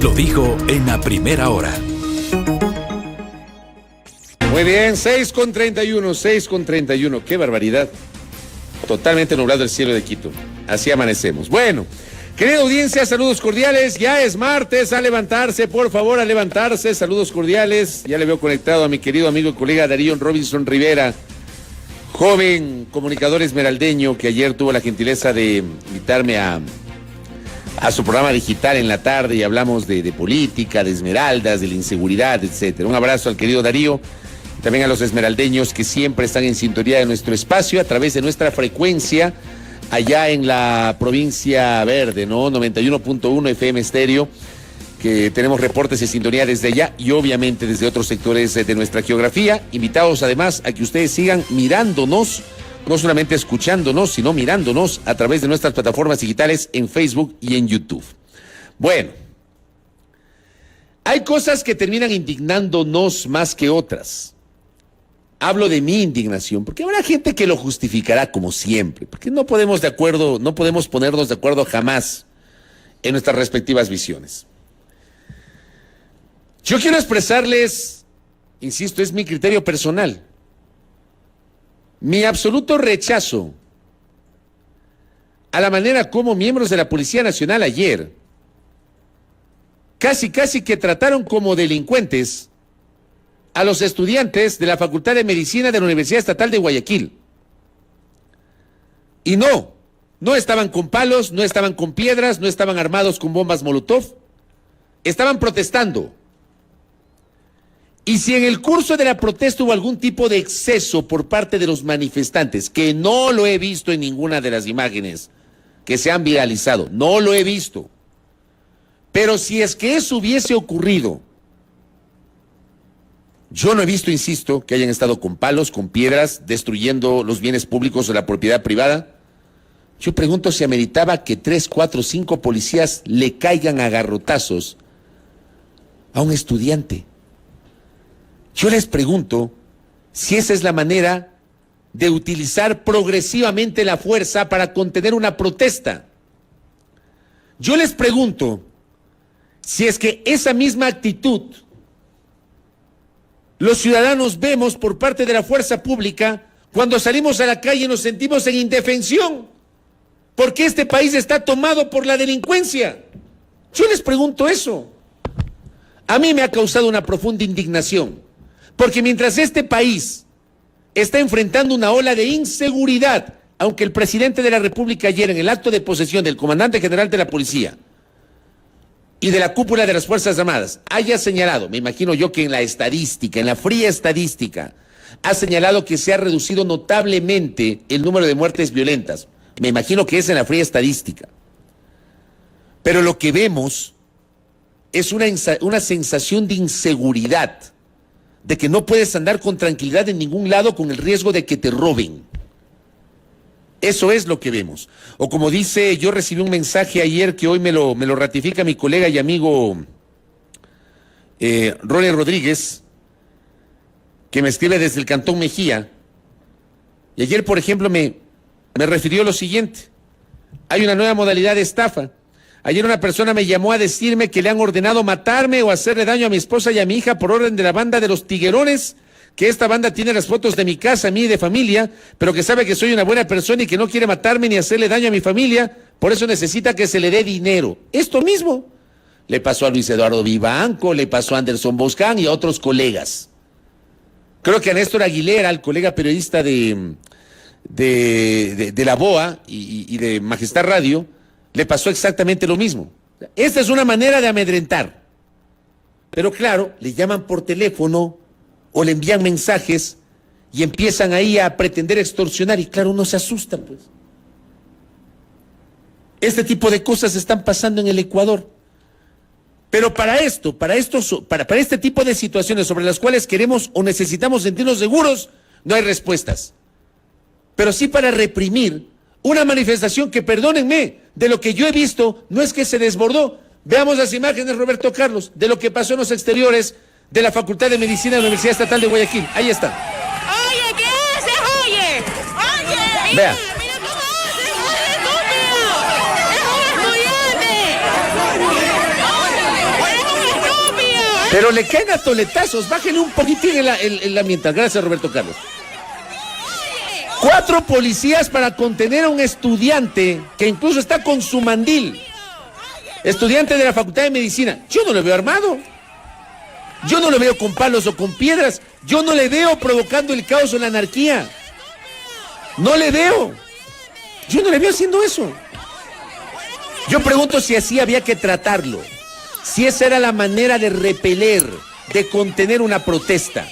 lo dijo en la primera hora. Muy bien, 6:31, qué barbaridad. Totalmente nublado el cielo de Quito. Así amanecemos. Bueno, querida audiencia, saludos cordiales. Ya es martes, a levantarse, por favor, a levantarse. Saludos cordiales. Ya le veo conectado a mi querido amigo y colega Darío Robinson Rivera, joven comunicador esmeraldeño que ayer tuvo la gentileza de invitarme a su programa digital en la tarde y hablamos de política, de esmeraldas, de la inseguridad, etcétera. Un abrazo al querido Darío, también a los esmeraldeños que siempre están en sintonía de nuestro espacio a través de nuestra frecuencia allá en la provincia verde, ¿no? 91.1 FM estéreo, que tenemos reportes de sintonía desde allá y obviamente desde otros sectores de nuestra geografía. Invitados además a que ustedes sigan mirándonos, no solamente escuchándonos, sino mirándonos a través de nuestras plataformas digitales en Facebook y en YouTube. Bueno, hay cosas que terminan indignándonos más que otras. Hablo de mi indignación, porque habrá gente que lo justificará como siempre, porque no podemos ponernos de acuerdo jamás en nuestras respectivas visiones. Yo quiero expresarles, insisto, es mi criterio personal, mi absoluto rechazo a la manera como miembros de la Policía Nacional ayer casi que trataron como delincuentes a los estudiantes de la Facultad de Medicina de la Universidad Estatal de Guayaquil. Y no estaban con palos, no estaban con piedras, no estaban armados con bombas Molotov, estaban protestando. Y si en el curso de la protesta hubo algún tipo de exceso por parte de los manifestantes, que no lo he visto en ninguna de las imágenes que se han viralizado, no lo he visto, pero si es que eso hubiese ocurrido, yo no he visto, insisto, que hayan estado con palos, con piedras, destruyendo los bienes públicos o la propiedad privada. Yo pregunto si ameritaba que 3, 4, 5 policías le caigan a garrotazos a un estudiante. Yo les pregunto si esa es la manera de utilizar progresivamente la fuerza para contener una protesta. Yo les pregunto si es que esa misma actitud los ciudadanos vemos por parte de la fuerza pública cuando salimos a la calle y nos sentimos en indefensión, porque este país está tomado por la delincuencia. Yo les pregunto eso. A mí me ha causado una profunda indignación, porque mientras este país está enfrentando una ola de inseguridad, aunque el presidente de la República ayer en el acto de posesión del comandante general de la policía y de la cúpula de las Fuerzas Armadas haya señalado, me imagino yo que en la estadística, en la fría estadística, ha señalado que se ha reducido notablemente el número de muertes violentas. Me imagino que es en la fría estadística. Pero lo que vemos es una sensación de inseguridad, de que no puedes andar con tranquilidad en ningún lado con el riesgo de que te roben. Eso es lo que vemos. O como dice, yo recibí un mensaje ayer que hoy me lo ratifica mi colega y amigo Ronnie Rodríguez, que me escribe desde el Cantón Mejía. Y ayer, por ejemplo, me refirió lo siguiente. Hay una nueva modalidad de estafa. Ayer una persona me llamó a decirme que le han ordenado matarme o hacerle daño a mi esposa y a mi hija por orden de la banda de los Tiguerones, que esta banda tiene las fotos de mi casa, mí y de familia, pero que sabe que soy una buena persona y que no quiere matarme ni hacerle daño a mi familia, por eso necesita que se le dé dinero. Esto mismo le pasó a Luis Eduardo Vivanco, le pasó a Anderson Boscán y a otros colegas. Creo que a Néstor Aguilera, el colega periodista de la BOA y de Majestad Radio, le pasó exactamente lo mismo. Esta es una manera de amedrentar. Pero claro, le llaman por teléfono o le envían mensajes y empiezan ahí a pretender extorsionar y claro, uno se asusta, pues. Este tipo de cosas están pasando en el Ecuador. Pero para este tipo de situaciones sobre las cuales queremos o necesitamos sentirnos seguros, no hay respuestas. Pero sí para reprimir una manifestación que, perdónenme, de lo que yo he visto, no es que se desbordó. Veamos las imágenes, Roberto Carlos, de lo que pasó en los exteriores de la Facultad de Medicina de la Universidad Estatal de Guayaquil. Ahí está. Oye, ¿qué haces? Oye, mira, vea. Mira cómo haces, oye, estúpido. Es un estudiante. Pero le caen a toletazos, bájenle un poquitín el ambiente. Gracias, Roberto Carlos. 4 policías para contener a un estudiante que incluso está con su mandil. Estudiante de la Facultad de Medicina. Yo no lo veo armado. Yo no lo veo con palos o con piedras. Yo no le veo provocando el caos o la anarquía. No le veo. Yo no le veo haciendo eso. Yo pregunto si así había que tratarlo. Si esa era la manera de repeler, de contener una protesta.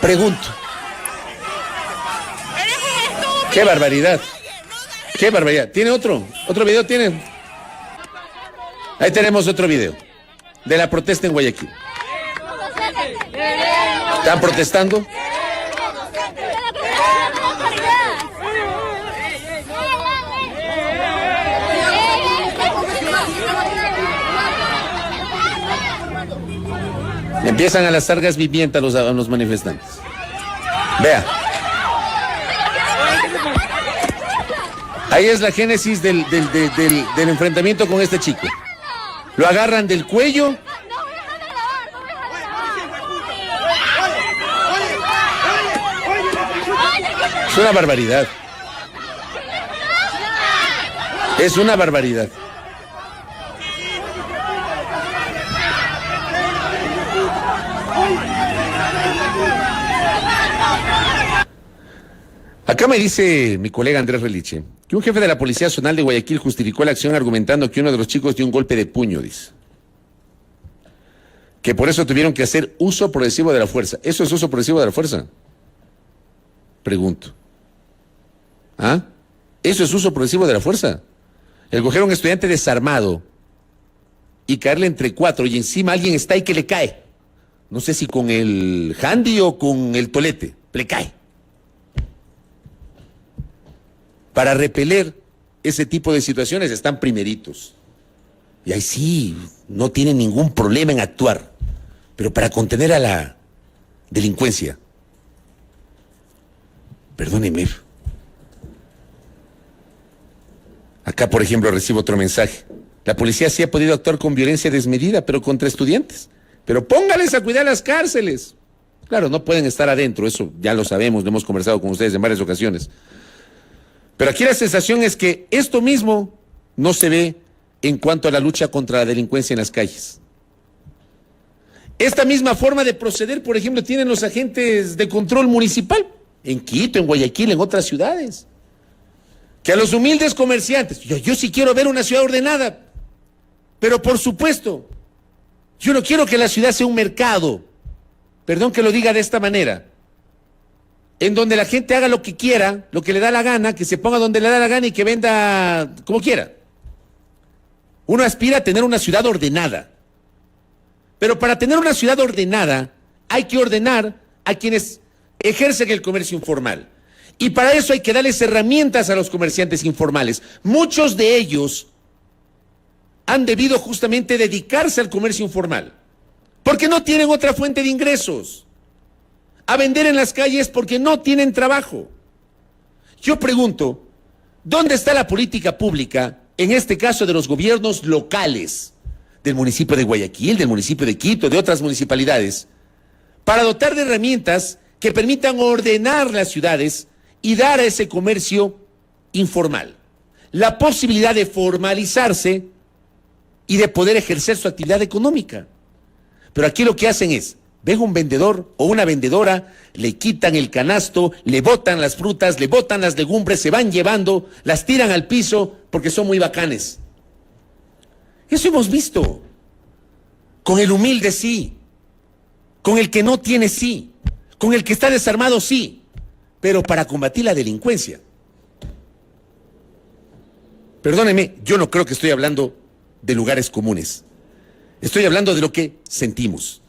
Pregunto. ¡Qué barbaridad! ¡Qué barbaridad! ¿Tiene otro? ¿Otro video tiene? Ahí tenemos otro video de la protesta en Guayaquil. ¿Están protestando? Empiezan a lanzar gas pimienta a los manifestantes. Vea. Ahí es la génesis del enfrentamiento con este chico. Lo agarran del cuello. Es una barbaridad. Es una barbaridad. Acá me dice mi colega Andrés Reliche que un jefe de la Policía Zonal de Guayaquil justificó la acción argumentando que uno de los chicos dio un golpe de puño, dice. Que por eso tuvieron que hacer uso progresivo de la fuerza. ¿Eso es uso progresivo de la fuerza? Pregunto. ¿Ah? ¿Eso es uso progresivo de la fuerza? El coger a un estudiante desarmado y caerle entre 4 y encima alguien está ahí que le cae. No sé si con el handy o con el tolete. Le cae. Para repeler ese tipo de situaciones están primeritos. Y ahí sí, no tienen ningún problema en actuar. Pero para contener a la delincuencia, perdóneme. Acá, por ejemplo, recibo otro mensaje. La policía sí ha podido actuar con violencia desmedida, pero contra estudiantes. Pero póngales a cuidar las cárceles. Claro, no pueden estar adentro, eso ya lo sabemos, lo hemos conversado con ustedes en varias ocasiones. Pero aquí la sensación es que esto mismo no se ve en cuanto a la lucha contra la delincuencia en las calles. Esta misma forma de proceder, por ejemplo, tienen los agentes de control municipal, en Quito, en Guayaquil, en otras ciudades. Que a los humildes comerciantes, yo sí quiero ver una ciudad ordenada, pero por supuesto, yo no quiero que la ciudad sea un mercado, perdón que lo diga de esta manera, en donde la gente haga lo que quiera, lo que le da la gana, que se ponga donde le da la gana y que venda como quiera. Uno aspira a tener una ciudad ordenada. Pero para tener una ciudad ordenada, hay que ordenar a quienes ejercen el comercio informal. Y para eso hay que darles herramientas a los comerciantes informales. Muchos de ellos han debido justamente dedicarse al comercio informal, porque no tienen otra fuente de ingresos. A vender en las calles porque no tienen trabajo. Yo pregunto, ¿dónde está la política pública, en este caso de los gobiernos locales, del municipio de Guayaquil, del municipio de Quito, de otras municipalidades, para dotar de herramientas que permitan ordenar las ciudades y dar a ese comercio informal la posibilidad de formalizarse y de poder ejercer su actividad económica? Pero aquí lo que hacen es, ven un vendedor o una vendedora, le quitan el canasto, le botan las frutas, le botan las legumbres, se van llevando, las tiran al piso porque son muy bacanes. Eso hemos visto. Con el humilde sí, con el que no tiene sí, con el que está desarmado sí, pero para combatir la delincuencia. Perdónenme, yo no creo que estoy hablando de lugares comunes. Estoy hablando de lo que sentimos.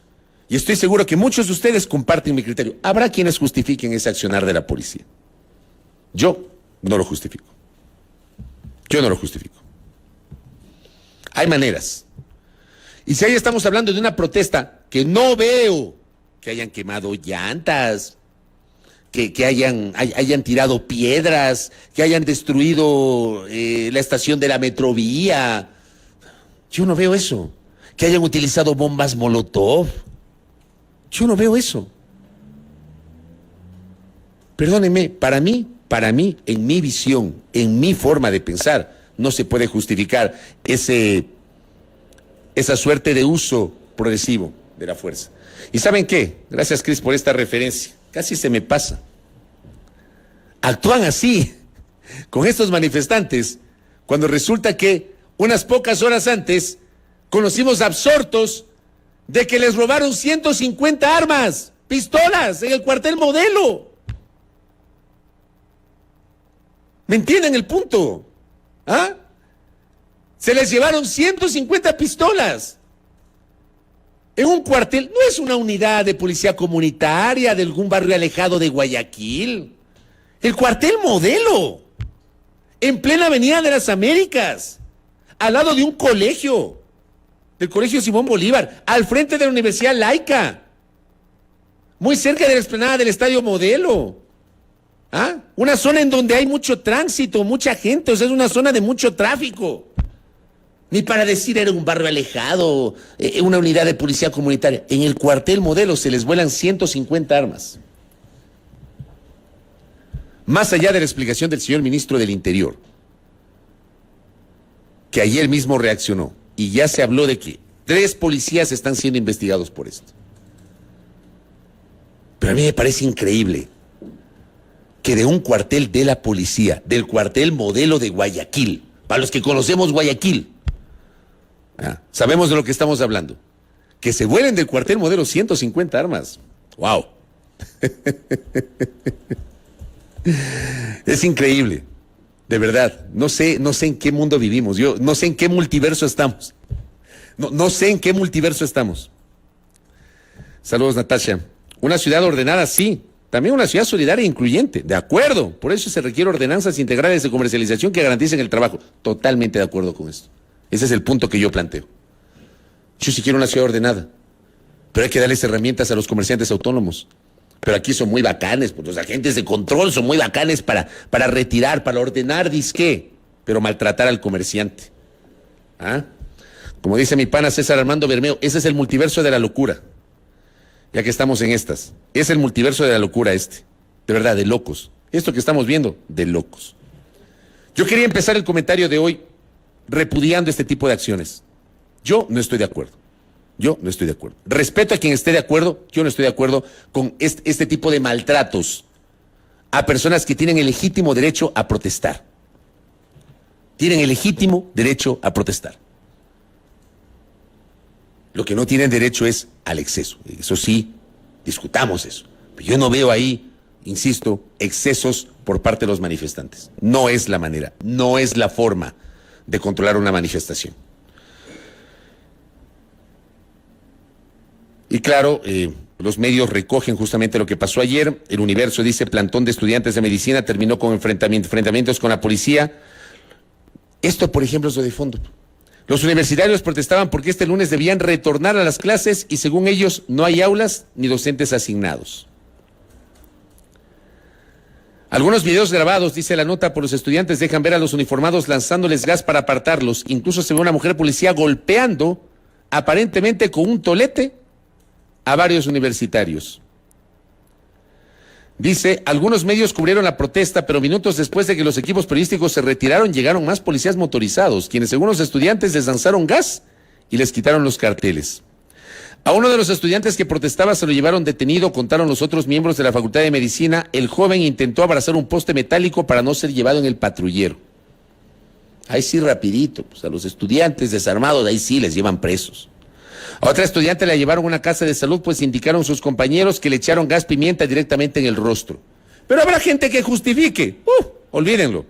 Y estoy seguro que muchos de ustedes comparten mi criterio. Habrá quienes justifiquen ese accionar de la policía. Yo no lo justifico. Yo no lo justifico. Hay maneras. Y si ahí estamos hablando de una protesta que no veo que hayan quemado llantas, que hayan tirado piedras, que hayan destruido la estación de la Metrovía. Yo no veo eso. que hayan utilizado bombas Molotov. Yo no veo eso. Perdónenme, para mí, en mi visión, en mi forma de pensar, no se puede justificar esa suerte de uso progresivo de la fuerza. ¿Y saben qué? Gracias, Cris, por esta referencia. Casi se me pasa. Actúan así con estos manifestantes cuando resulta que unas pocas horas antes conocimos absortos de que les robaron 150 armas, pistolas en el cuartel Modelo. ¿Me entienden el punto? ¿Ah? Se les llevaron 150 pistolas en un cuartel. No es una unidad de policía comunitaria de algún barrio alejado de Guayaquil. El cuartel Modelo, en plena Avenida de las Américas, al lado de un colegio, del Colegio Simón Bolívar, al frente de la Universidad Laica, muy cerca de la explanada del Estadio Modelo. ¿Ah? Una zona en donde hay mucho tránsito, mucha gente, o sea, es una zona de mucho tráfico. Ni para decir era un barrio alejado, una unidad de policía comunitaria. En el cuartel Modelo se les vuelan 150 armas. Más allá de la explicación del señor ministro del Interior, que ayer mismo reaccionó, y ya se habló de que 3 policías están siendo investigados por esto. Pero a mí me parece increíble que de un cuartel de la policía, del cuartel Modelo de Guayaquil, para los que conocemos Guayaquil, sabemos de lo que estamos hablando, que se vuelen del cuartel Modelo 150 armas. ¡Wow! Es increíble, de verdad. No sé en qué mundo vivimos. Yo no sé en qué multiverso estamos. No sé en qué multiverso estamos. Saludos, Natasha. Una ciudad ordenada, sí. También una ciudad solidaria e incluyente. De acuerdo. Por eso se requieren ordenanzas integrales de comercialización que garanticen el trabajo. Totalmente de acuerdo con esto. Ese es el punto que yo planteo. Yo sí quiero una ciudad ordenada, pero hay que darles herramientas a los comerciantes autónomos. Pero aquí son muy bacanes, pues los agentes de control son muy bacanes para retirar, para ordenar, disque, pero maltratar al comerciante. ¿Ah? Como dice mi pana César Armando Bermeo, ese es el multiverso de la locura. Ya que estamos en estas. Es el multiverso de la locura este. De verdad, de locos. Esto que estamos viendo, de locos. Yo quería empezar el comentario de hoy repudiando este tipo de acciones. Yo no estoy de acuerdo. Yo no estoy de acuerdo. Respeto a quien esté de acuerdo. Yo no estoy de acuerdo con este tipo de maltratos a personas que tienen el legítimo derecho a protestar. Tienen el legítimo derecho a protestar. Lo que no tienen derecho es al exceso. Eso sí, discutamos eso. Pero yo no veo ahí, insisto, excesos por parte de los manifestantes. No es la manera, no es la forma de controlar una manifestación. Y claro, los medios recogen justamente lo que pasó ayer. El Universo dice, plantón de estudiantes de medicina terminó con enfrentamientos con la policía. Esto, por ejemplo, es lo de fondo. Los universitarios protestaban porque este lunes debían retornar a las clases y según ellos no hay aulas ni docentes asignados. Algunos videos grabados, dice la nota, por los estudiantes dejan ver a los uniformados lanzándoles gas para apartarlos. Incluso se ve una mujer policía golpeando, aparentemente con un tolete, a varios universitarios. Dice, algunos medios cubrieron la protesta, pero minutos después de que los equipos periodísticos se retiraron, llegaron más policías motorizados, quienes según los estudiantes les lanzaron gas y les quitaron los carteles. A uno de los estudiantes que protestaba se lo llevaron detenido, contaron los otros miembros de la Facultad de Medicina. El joven intentó abrazar un poste metálico para no ser llevado en el patrullero. Ahí sí rapidito, pues a los estudiantes desarmados, ahí sí les llevan presos. A otra estudiante la llevaron a una casa de salud, pues indicaron sus compañeros que le echaron gas pimienta directamente en el rostro. Pero habrá gente que justifique. Olvídenlo.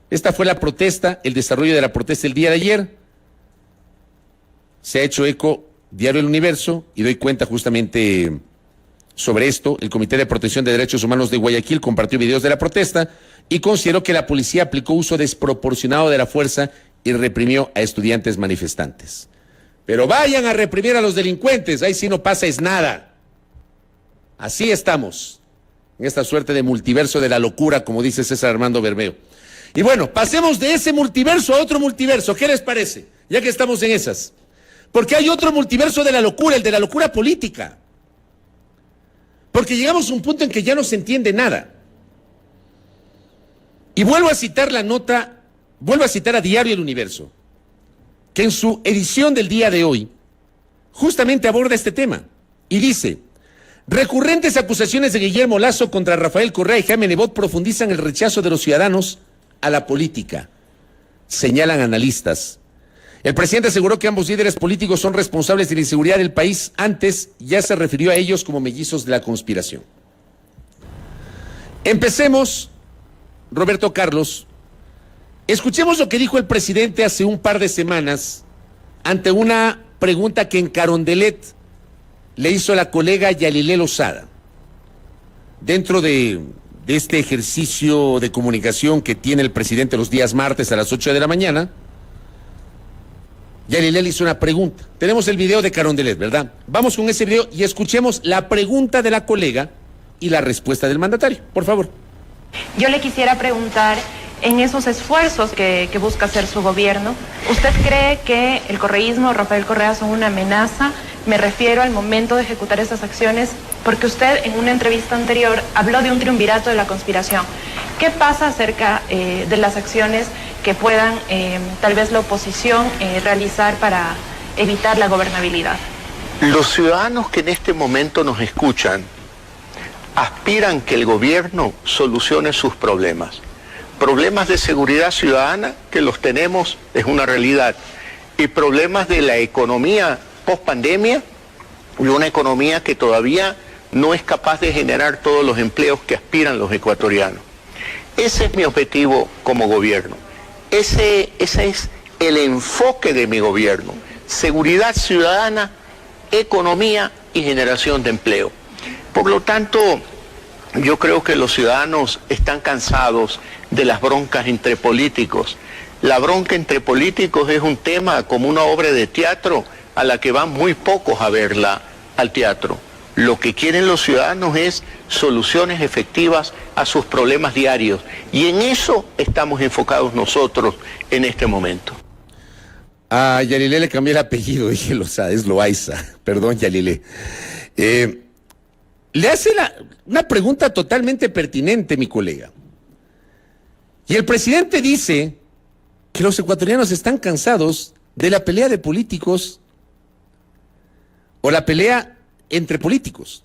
Esta fue la protesta, el desarrollo de la protesta el día de ayer. Se ha hecho eco Diario El Universo y doy cuenta justamente sobre esto. El Comité de Protección de Derechos Humanos de Guayaquil compartió videos de la protesta y consideró que la policía aplicó uso desproporcionado de la fuerza y reprimió a estudiantes manifestantes. Pero vayan a reprimir a los delincuentes, ahí sí no pasa es nada. Así estamos, en esta suerte de multiverso de la locura, como dice César Armando Bermeo. Y bueno, pasemos de ese multiverso a otro multiverso. ¿Qué les parece? Ya que estamos en esas. Porque hay otro multiverso de la locura, el de la locura política. Porque llegamos a un punto en que ya no se entiende nada. Y vuelvo a citar la nota, vuelvo a citar a Diario El Universo, que en su edición del día de hoy justamente aborda este tema. Y dice: recurrentes acusaciones de Guillermo Lasso contra Rafael Correa y Jaime Nebot profundizan el rechazo de los ciudadanos a la política, señalan analistas. El presidente aseguró que ambos líderes políticos son responsables de la inseguridad del país. Antes ya se refirió a ellos como mellizos de la conspiración. Empecemos, Roberto Carlos. Escuchemos lo que dijo el presidente hace un par de semanas ante una pregunta que en Carondelet le hizo la colega Yalilé Lozada, dentro de este ejercicio de comunicación que tiene el presidente los días martes a las 8 de la mañana. Yalilé le hizo una pregunta. Tenemos el video de Carondelet, ¿verdad? Vamos con ese video y escuchemos la pregunta de la colega y la respuesta del mandatario, por favor. Yo le quisiera preguntar, en esos esfuerzos que busca hacer su gobierno, ¿usted cree que el correísmo o Rafael Correa son una amenaza? Me refiero al momento de ejecutar esas acciones, porque usted en una entrevista anterior habló de un triunvirato de la conspiración. ¿Qué pasa acerca de las acciones que puedan tal vez la oposición realizar para evitar la gobernabilidad? Los ciudadanos que en este momento nos escuchan aspiran que el gobierno solucione sus problemas. Problemas de seguridad ciudadana, que los tenemos, es una realidad, y problemas de la economía post-pandemia, y una economía que todavía no es capaz de generar todos los empleos que aspiran los ecuatorianos. Ese es mi objetivo como gobierno. Ese es el enfoque de mi gobierno. Seguridad ciudadana, economía y generación de empleo. Por lo tanto, yo creo que los ciudadanos están cansados de las broncas entre políticos. La bronca entre políticos es un tema como una obra de teatro a la que van muy pocos a verla al teatro. Lo que quieren los ciudadanos es soluciones efectivas a sus problemas diarios. Y en eso estamos enfocados nosotros en este momento. A Yalilé le cambié el apellido, dije Lozada, es Loaiza. Perdón, Yalilé. Le hace una pregunta totalmente pertinente, mi colega. Y el presidente dice que los ecuatorianos están cansados de la pelea de políticos o la pelea entre políticos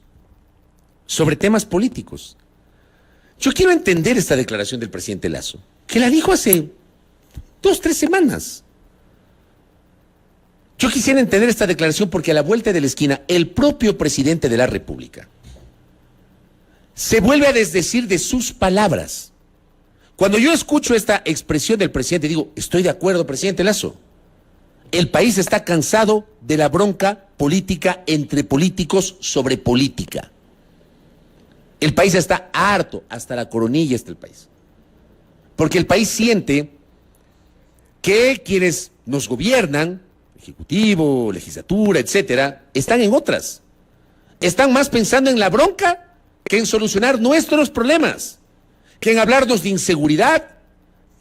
sobre temas políticos. Yo quiero entender esta declaración del presidente Lasso, que la dijo hace 2-3 semanas. Yo quisiera entender esta declaración porque a la vuelta de la esquina el propio presidente de la República se vuelve a desdecir de sus palabras. Cuando yo escucho esta expresión del presidente, digo, estoy de acuerdo, presidente Lasso. El país está cansado de la bronca política entre políticos sobre política. El país está harto, hasta la coronilla está el país. Porque el país siente que quienes nos gobiernan, ejecutivo, legislatura, etcétera, están en otras. Están más pensando en la bronca que en solucionar nuestros problemas, que en hablarnos de inseguridad,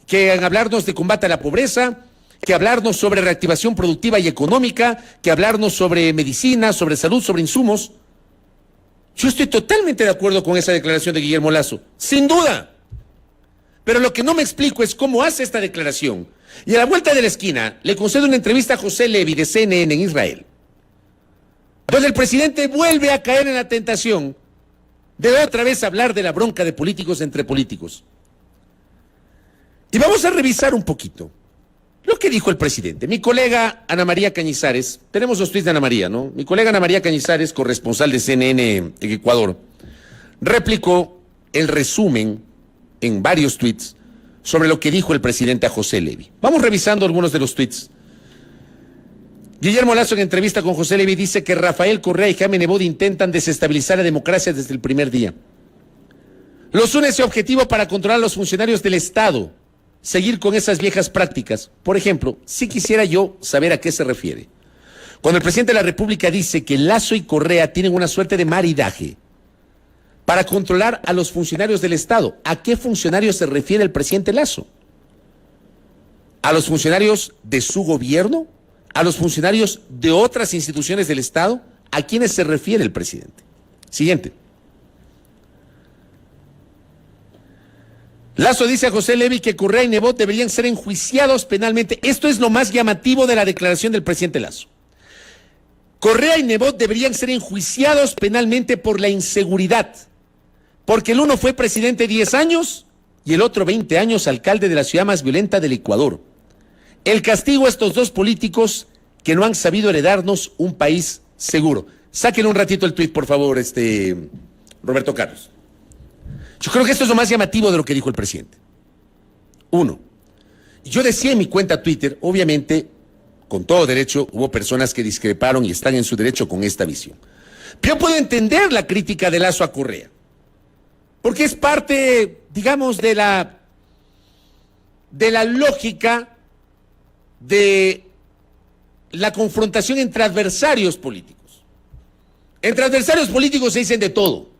que en hablarnos de combate a la pobreza, que hablarnos sobre reactivación productiva y económica, que hablarnos sobre medicina, sobre salud, sobre insumos. Yo estoy totalmente de acuerdo con esa declaración de Guillermo Lasso, sin duda. Pero lo que no me explico es cómo hace esta declaración. Y a la vuelta de la esquina le concede una entrevista a José Levy de CNN en Israel, donde el presidente vuelve a caer en la tentación de otra vez hablar de la bronca de políticos entre políticos. Y vamos a revisar un poquito lo que dijo el presidente. Mi colega Ana María Cañizares, tenemos los tweets de Ana María, ¿no? Mi colega Ana María Cañizares, corresponsal de CNN en Ecuador, replicó el resumen en varios tweets sobre lo que dijo el presidente a José Levy. Vamos revisando algunos de los tweets. Guillermo Lasso, en entrevista con José Levy, dice que Rafael Correa y Jaime Nebot intentan desestabilizar la democracia desde el primer día. Los une ese objetivo para controlar a los funcionarios del Estado, seguir con esas viejas prácticas. Por ejemplo, si quisiera yo saber a qué se refiere. Cuando el presidente de la República dice que Lasso y Correa tienen una suerte de maridaje para controlar a los funcionarios del Estado, ¿a qué funcionarios se refiere el presidente Lasso? a los funcionarios de su gobierno, a los funcionarios de otras instituciones del Estado, ¿a quiénes se refiere el presidente? Siguiente. Lazo dice a José Levi que Correa y Nebot deberían ser enjuiciados penalmente. Esto es lo más llamativo de la declaración del presidente Lazo. Correa y Nebot deberían ser enjuiciados penalmente por la inseguridad, porque el uno fue presidente 10 años y el otro 20 años alcalde de la ciudad más violenta del Ecuador. El castigo a estos dos políticos que no han sabido heredarnos un país seguro. Sáquenle un ratito el tuit, por favor, Roberto Carlos. Yo creo que esto es lo más llamativo de lo que dijo el presidente. Uno, yo decía en mi cuenta Twitter, obviamente, con todo derecho, hubo personas que discreparon y están en su derecho con esta visión. Pero yo puedo entender la crítica de Lazo a Correa, porque es parte, digamos, de la lógica de la confrontación entre adversarios políticos. Entre adversarios políticos se dicen de todo.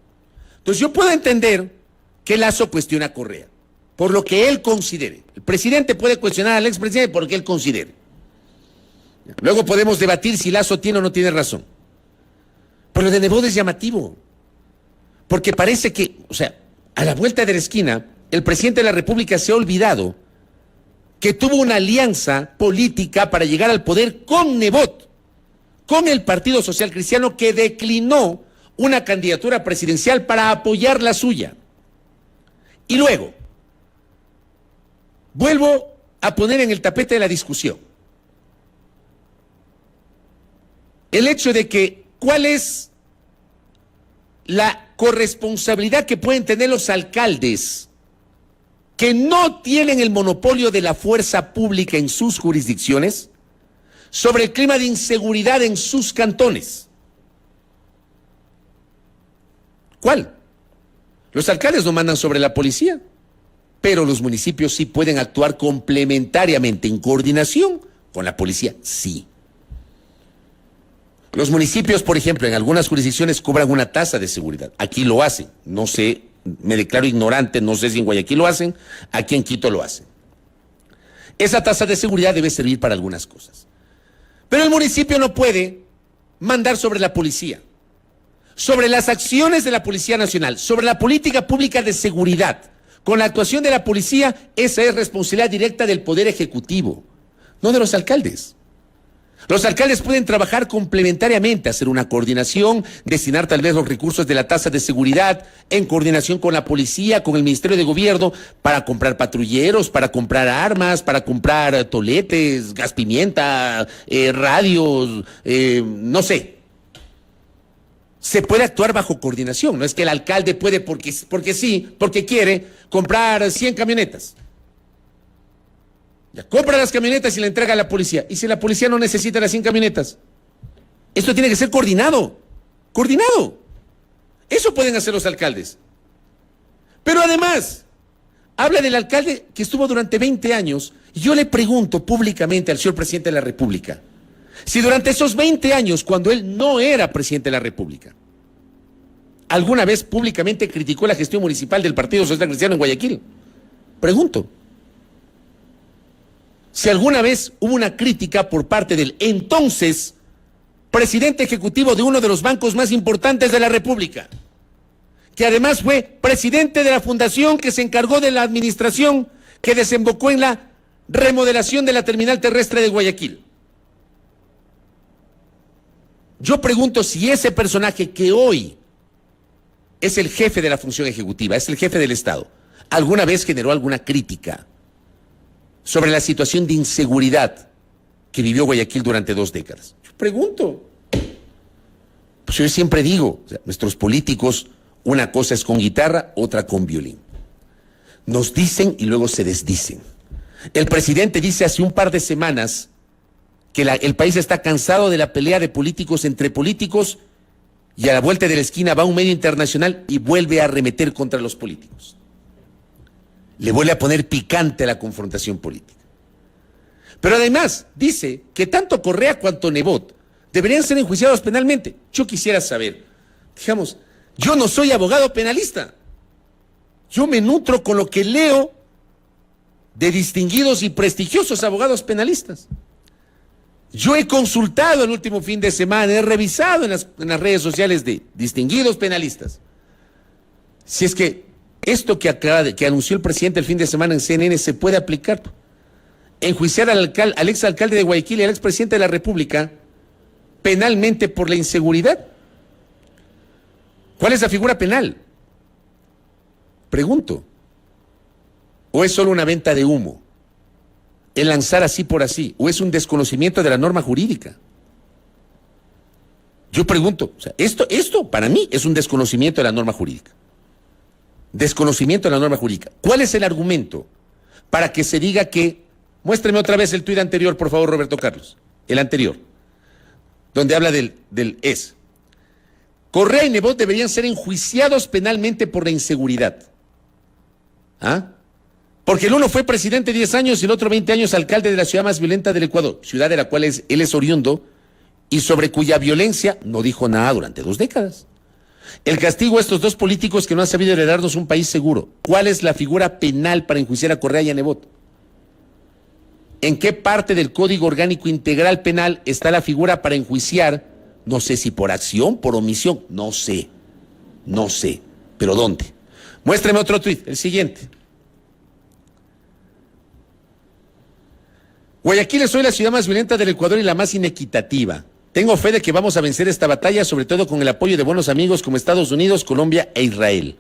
Entonces yo puedo entender que Lazo cuestiona a Correa, por lo que él considere. El presidente puede cuestionar al expresidente por lo que él considere. Luego podemos debatir si Lazo tiene o no tiene razón. Pero lo de Nebot es llamativo, porque parece que, a la vuelta de la esquina, el presidente de la República se ha olvidado que tuvo una alianza política para llegar al poder con Nebot, con el Partido Social Cristiano, que declinó una candidatura presidencial para apoyar la suya. Y luego, vuelvo a poner en el tapete de la discusión el hecho de que cuál es la corresponsabilidad que pueden tener los alcaldes que no tienen el monopolio de la fuerza pública en sus jurisdicciones sobre el clima de inseguridad en sus cantones. ¿Cuál? Los alcaldes no mandan sobre la policía, pero los municipios sí pueden actuar complementariamente, en coordinación con la policía, sí. Los municipios, por ejemplo, en algunas jurisdicciones cobran una tasa de seguridad. Aquí lo hacen, no sé, me declaro ignorante, no sé si en Guayaquil lo hacen, aquí en Quito lo hacen. Esa tasa de seguridad debe servir para algunas cosas. Pero el municipio no puede mandar sobre la policía, sobre las acciones de la Policía Nacional, sobre la política pública de seguridad. Con la actuación de la policía, esa es responsabilidad directa del Poder Ejecutivo, no de los alcaldes. Los alcaldes pueden trabajar complementariamente, hacer una coordinación, destinar tal vez los recursos de la tasa de seguridad en coordinación con la policía, con el Ministerio de Gobierno, para comprar patrulleros, para comprar armas, para comprar toletes, gas pimienta, radios, no sé. Se puede actuar bajo coordinación, no es que el alcalde puede porque sí, porque quiere comprar 100 camionetas. Ya compra las camionetas y la entrega a la policía. ¿Y si la policía no necesita las 100 camionetas? Esto tiene que ser coordinado. Coordinado. Eso pueden hacer los alcaldes. Pero además, habla del alcalde que estuvo durante 20 años. Y yo le pregunto públicamente al señor presidente de la República, si durante esos 20 años, cuando él no era presidente de la República, alguna vez públicamente criticó la gestión municipal del Partido Social Cristiano en Guayaquil. Pregunto. Si alguna vez hubo una crítica por parte del entonces presidente ejecutivo de uno de los bancos más importantes de la República, que además fue presidente de la fundación que se encargó de la administración que desembocó en la remodelación de la terminal terrestre de Guayaquil. Yo pregunto si ese personaje que hoy es el jefe de la función ejecutiva, es el jefe del Estado, alguna vez generó alguna crítica sobre la situación de inseguridad que vivió Guayaquil durante 2 décadas. Yo pregunto. Pues yo siempre digo, nuestros políticos, una cosa es con guitarra, otra con violín. Nos dicen y luego se desdicen. El presidente dice hace un par de semanas que el país está cansado de la pelea de políticos entre políticos, y a la vuelta de la esquina va un medio internacional y vuelve a arremeter contra los políticos. Le vuelve a poner picante a la confrontación política. Pero además dice que tanto Correa cuanto Nebot deberían ser enjuiciados penalmente. Yo quisiera saber, digamos, yo no soy abogado penalista. Yo me nutro con lo que leo de distinguidos y prestigiosos abogados penalistas. Yo he consultado el último fin de semana, he revisado en las redes sociales de distinguidos penalistas. Si es que esto que anunció el presidente el fin de semana en CNN se puede aplicar. Enjuiciar al exalcalde de Guayaquil y al expresidente de la República penalmente por la inseguridad. ¿Cuál es la figura penal? Pregunto. ¿O es solo una venta de humo? ¿El lanzar así por así? ¿O es un desconocimiento de la norma jurídica? Yo pregunto, o sea, esto para mí es un desconocimiento de la norma jurídica. Desconocimiento de la norma jurídica. ¿Cuál es el argumento para que se diga que... Muéstreme otra vez el tuit anterior, por favor, Roberto Carlos. El anterior. Donde habla del ES. Correa y Nebot deberían ser enjuiciados penalmente por la inseguridad. ¿Ah? Porque el uno fue presidente 10 años y el otro 20 años alcalde de la ciudad más violenta del Ecuador, ciudad de la cual él es oriundo y sobre cuya violencia no dijo nada durante 2 décadas. El castigo a estos dos políticos que no han sabido heredarnos un país seguro. ¿Cuál es la figura penal para enjuiciar a Correa y a Nebot? ¿En qué parte del Código Orgánico Integral Penal está la figura para enjuiciar? No sé si por acción, por omisión, no sé, pero ¿dónde? Muéstreme otro tuit, el siguiente. Guayaquil es hoy la ciudad más violenta del Ecuador y la más inequitativa. Tengo fe de que vamos a vencer esta batalla, sobre todo con el apoyo de buenos amigos como Estados Unidos, Colombia e Israel.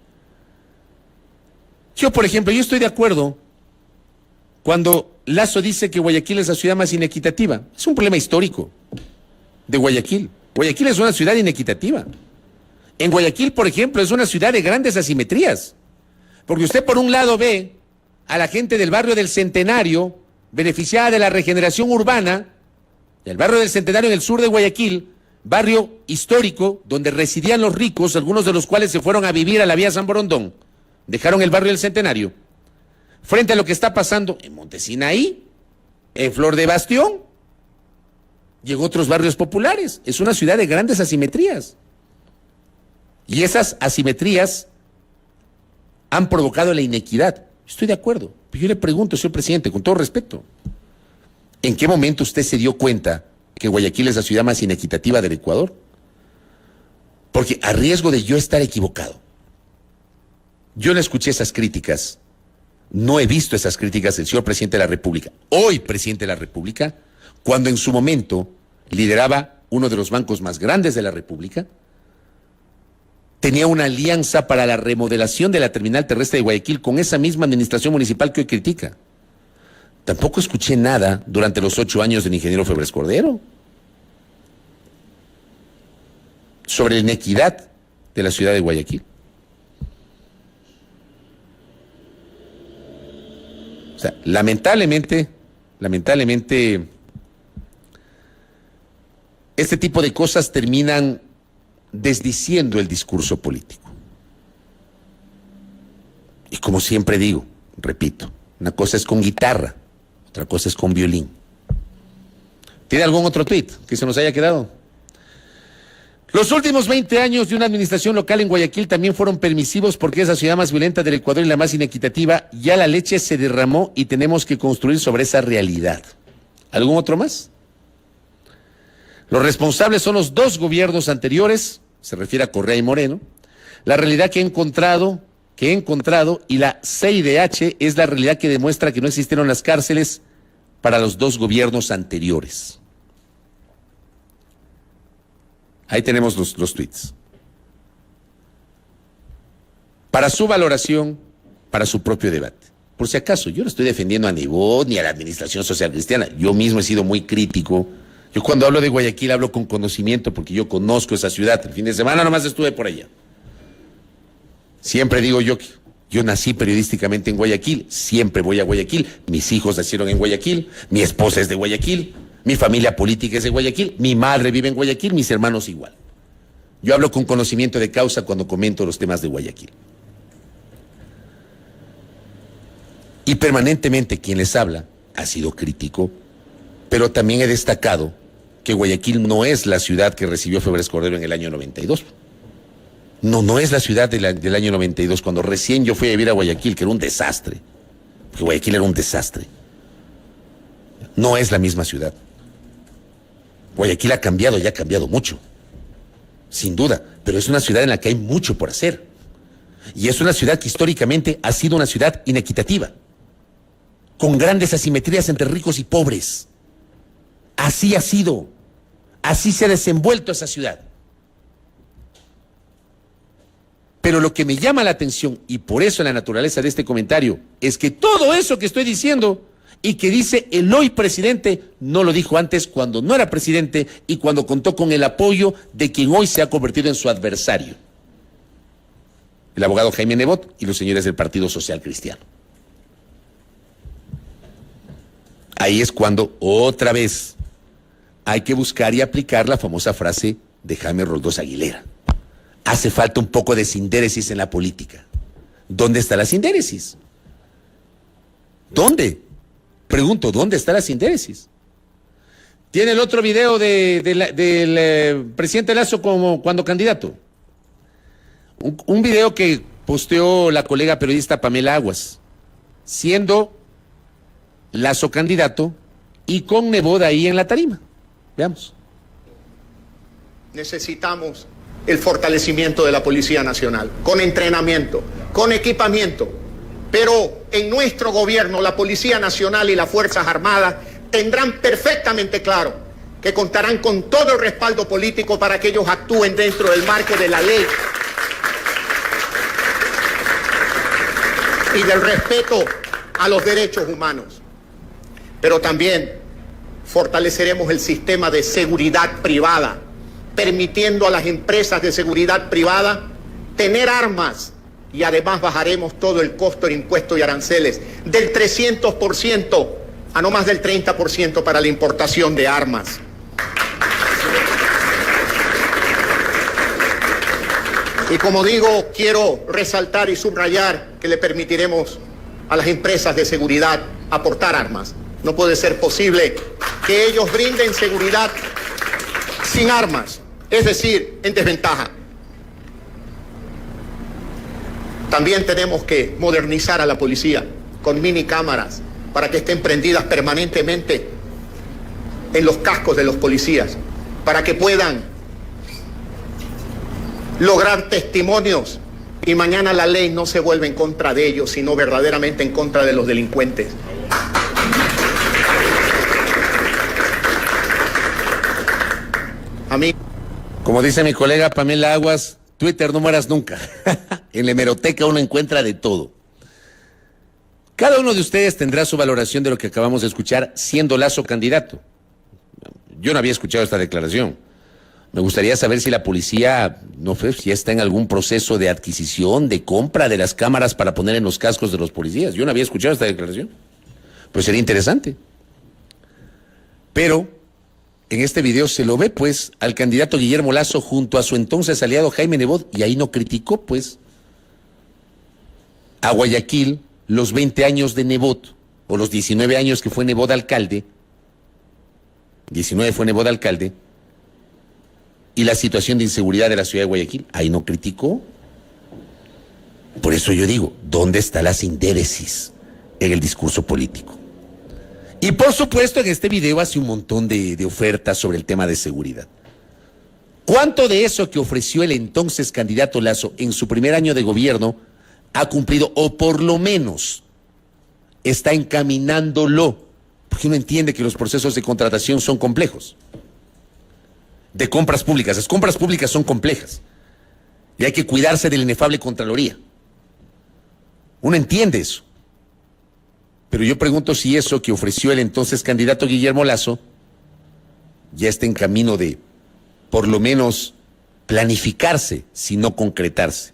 Yo, por ejemplo, yo estoy de acuerdo cuando Lazo dice que Guayaquil es la ciudad más inequitativa. Es un problema histórico de Guayaquil. Guayaquil es una ciudad inequitativa. En Guayaquil, por ejemplo, es una ciudad de grandes asimetrías. Porque usted por un lado ve a la gente del barrio del Centenario beneficiada de la regeneración urbana, del barrio del Centenario en el sur de Guayaquil, barrio histórico donde residían los ricos, algunos de los cuales se fueron a vivir a la vía San Borondón, dejaron el barrio del Centenario, frente a lo que está pasando en Montesinaí, en Flor de Bastión y en otros barrios populares. Es una ciudad de grandes asimetrías. Y esas asimetrías han provocado la inequidad. Estoy de acuerdo. Pero yo le pregunto, señor presidente, con todo respeto, ¿en qué momento usted se dio cuenta que Guayaquil es la ciudad más inequitativa del Ecuador? Porque a riesgo de yo estar equivocado, yo no escuché esas críticas, no he visto esas críticas del señor presidente de la República, hoy presidente de la República, cuando en su momento lideraba uno de los bancos más grandes de la República, tenía una alianza para la remodelación de la terminal terrestre de Guayaquil con esa misma administración municipal que hoy critica. Tampoco escuché nada durante los 8 años del ingeniero Febres Cordero sobre la inequidad de la ciudad de Guayaquil. O sea, lamentablemente, este tipo de cosas terminan desdiciendo el discurso político. Y como siempre digo, repito, una cosa es con guitarra, otra cosa es con violín. ¿Tiene algún otro tuit que se nos haya quedado? Los últimos 20 años de una administración local en Guayaquil también fueron permisivos porque es la ciudad más violenta del Ecuador y la más inequitativa. Ya la leche se derramó y tenemos que construir sobre esa realidad. ¿Algún otro más? Los responsables son los 2 gobiernos anteriores, se refiere a Correa y Moreno. La realidad que he encontrado y la CIDH es la realidad que demuestra que no existieron las cárceles para los 2 gobiernos anteriores. Ahí tenemos los tweets. Para su valoración, para su propio debate. Por si acaso, yo no estoy defendiendo a Nebot ni a la administración social cristiana. Yo mismo he sido muy crítico. Yo cuando hablo de Guayaquil hablo con conocimiento porque yo conozco esa ciudad. El fin de semana nomás estuve por allá. Siempre digo yo que yo nací periodísticamente en Guayaquil, siempre voy a Guayaquil, mis hijos nacieron en Guayaquil, mi esposa es de Guayaquil, mi familia política es de Guayaquil, mi madre vive en Guayaquil, mis hermanos igual. Yo hablo con conocimiento de causa cuando comento los temas de Guayaquil. Y permanentemente quien les habla ha sido crítico, pero también he destacado que Guayaquil no es la ciudad que recibió Febres Cordero en el año 92. No es la ciudad del año 92, cuando recién yo fui a vivir a Guayaquil, que era un desastre. porque Guayaquil era un desastre. No es la misma ciudad. Guayaquil ha cambiado y ha cambiado mucho, sin duda, pero es una ciudad en la que hay mucho por hacer. Y es una ciudad que históricamente ha sido una ciudad inequitativa, con grandes asimetrías entre ricos y pobres. Así ha sido, así se ha desenvuelto esa ciudad. Pero lo que me llama la atención, y por eso la naturaleza de este comentario, es que todo eso que estoy diciendo y que dice el hoy presidente, no lo dijo antes cuando no era presidente y cuando contó con el apoyo de quien hoy se ha convertido en su adversario, el abogado Jaime Nebot y los señores del Partido Social Cristiano. Ahí es cuando otra vez hay que buscar y aplicar la famosa frase de Jaime Roldós Aguilera. Hace falta un poco de sindéresis en la política. ¿Dónde está la sindéresis? ¿Dónde? Pregunto, ¿dónde está la sindéresis? Tiene el otro video del presidente Lasso como cuando candidato. Un video que posteó la colega periodista Pamela Aguas, siendo Lasso candidato y con Nebot ahí en la tarima. Veamos. Necesitamos el fortalecimiento de la Policía Nacional, con entrenamiento, con equipamiento. Pero en nuestro gobierno, la Policía Nacional y las Fuerzas Armadas tendrán perfectamente claro que contarán con todo el respaldo político para que ellos actúen dentro del marco de la ley y del respeto a los derechos humanos. Pero también fortaleceremos el sistema de seguridad privada, permitiendo a las empresas de seguridad privada tener armas, y además bajaremos todo el costo de impuestos y aranceles del 300% a no más del 30% para la importación de armas. Y como digo, quiero resaltar y subrayar que le permitiremos a las empresas de seguridad aportar armas. No puede ser posible que ellos brinden seguridad sin armas, es decir, en desventaja. También tenemos que modernizar a la policía con mini cámaras para que estén prendidas permanentemente en los cascos de los policías, para que puedan lograr testimonios y mañana la ley no se vuelve en contra de ellos, sino verdaderamente en contra de los delincuentes. A mí, como dice mi colega Pamela Aguas, Twitter, no mueras nunca. En la hemeroteca uno encuentra de todo. Cada uno de ustedes tendrá su valoración de lo que acabamos de escuchar, siendo Lasso candidato. Yo no había escuchado esta declaración. Me gustaría saber si la policía, no sé, si está en algún proceso de adquisición, de compra de las cámaras para poner en los cascos de los policías. Yo no había escuchado esta declaración. Pues sería interesante. Pero en este video se lo ve, pues, al candidato Guillermo Lasso junto a su entonces aliado Jaime Nebot, y ahí no criticó, pues, a Guayaquil los 20 años de Nebot, o los 19 años que fue Nebot alcalde, 19 fue Nebot alcalde, y la situación de inseguridad de la ciudad de Guayaquil, ahí no criticó. Por eso yo digo, ¿dónde está la sindéresis en el discurso político? Y por supuesto en este video hace un montón de ofertas sobre el tema de seguridad. ¿Cuánto de eso que ofreció el entonces candidato Lasso en su primer año de gobierno ha cumplido, o por lo menos está encaminándolo? Porque uno entiende que los procesos de contratación son complejos. De compras públicas, las compras públicas son complejas y hay que cuidarse de la inefable Contraloría. Uno entiende eso. Pero yo pregunto si eso que ofreció el entonces candidato Guillermo Lasso ya está en camino de, por lo menos, planificarse, si no concretarse.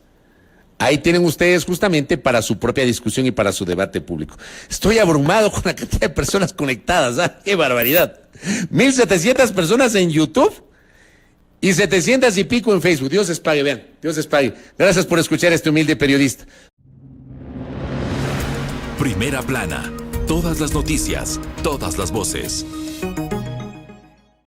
Ahí tienen ustedes justamente para su propia discusión y para su debate público. Estoy abrumado con la cantidad de personas conectadas. ¿Ah? ¡Qué barbaridad! 1,700 personas en YouTube y 700 y pico en Facebook. Dios les pague, vean. Dios les pague. Gracias por escuchar a este humilde periodista. Primera Plana. Todas las noticias, todas las voces.